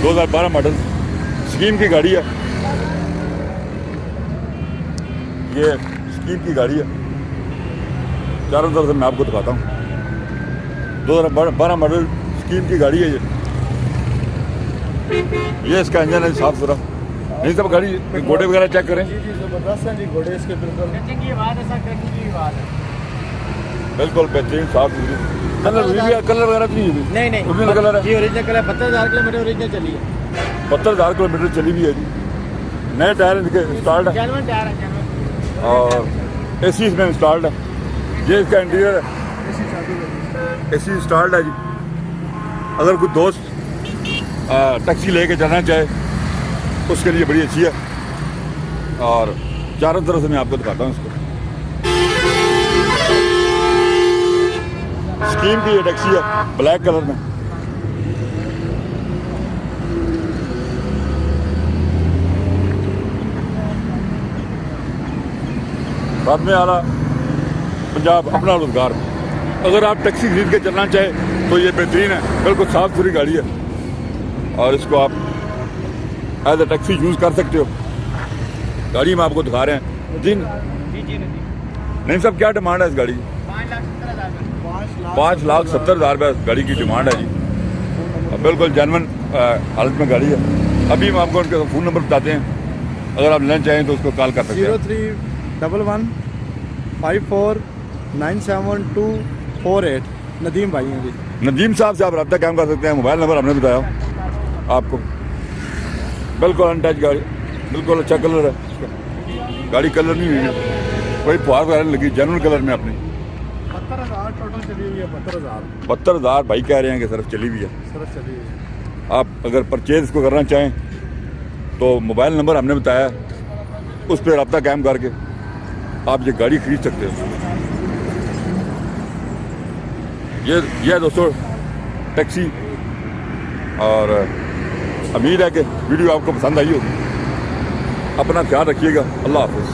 2012 model scheme की गाड़ी है। ये स्कीम की गाड़ी है, चारों तरफ से मैं आपको दिखाता हूँ। 2012 मॉडल स्कीम की गाड़ी है ये इसका इंजन है साफ सुथरा। नहीं सब गाड़ी घोड़े वगैरह चेक करें। जी ज़बरदस्त है जी घोड़े इसके बिल्कुल बिल्कुल बेहतरीन साफ सुथरी। कलर वगैरह तो नहीं नहीं ओरिजिनल कलर है जी ओरिजिनल कलर 72,000 किलोमीटर ओरिजिनल चली है 72,000 किलोमीटर चली भी है जी। नए टायर इनके इंस्टॉल्ड है जेन्युइन टायर है जेन्युइन और एसी इसमें इंस्टॉल्ड है। ये इसका इंटीरियर है, एसी इंस्टॉल्ड है जी। अगर कोई दोस्त टैक्सी लेके जाना चाहे उसके लिए बड़ी अच्छी है। और चारों तरफ से मैं आपको दिखाता हूँ इसको। स्कीम की ये टैक्सी है ब्लैक कलर में। बाद में आ रहा पंजाब अपना रोजगार। अगर आप टैक्सी खरीद के चलना चाहे तो ये बेहतरीन है, बिल्कुल साफ सुथरी गाड़ी है और इसको आप एज ए टैक्सी यूज़ कर सकते हो। गाड़ी में आपको दिखा रहे हैं जी। नहीं साहब क्या डिमांड है इस गाड़ी की? 5,70,000 रुपये गाड़ी की डिमांड है जी। बिल्कुल जेन्युइन हालत में गाड़ी है। अभी हम आपको उनका फ़ोन नंबर बताते हैं, अगर आप लेना चाहें तो उसको कॉल कर सकते हैं। 0311549724 नदीम भाई हैं जी। नदीम साहब से आप रब्ता कायम कर सकते हैं। मोबाइल नंबर हमने बताया आपको। बिल्कुल अनटच गाड़ी, बिल्कुल अच्छा कलर है इसका। गाड़ी कलर नहीं हुई है, कोई फुहार वगैरह नहीं लगी, जेन्युइन कलर में अपनी। 72,000 टोटल चली हुई है 72,000 72,000 भाई कह रहे हैं कि सिर्फ चली हुई है। सिर्फ चली हुई है। आप अगर परचेज को करना चाहें तो मोबाइल नंबर हमने बताया, उस पर रब्ता कायम करके आप ये गाड़ी खरीद सकते हो। ये दोस्तों टैक्सी। और उम्मीद है कि वीडियो आपको पसंद आई होगी। अपना ख्याल रखिएगा। अल्लाह हाफिज़।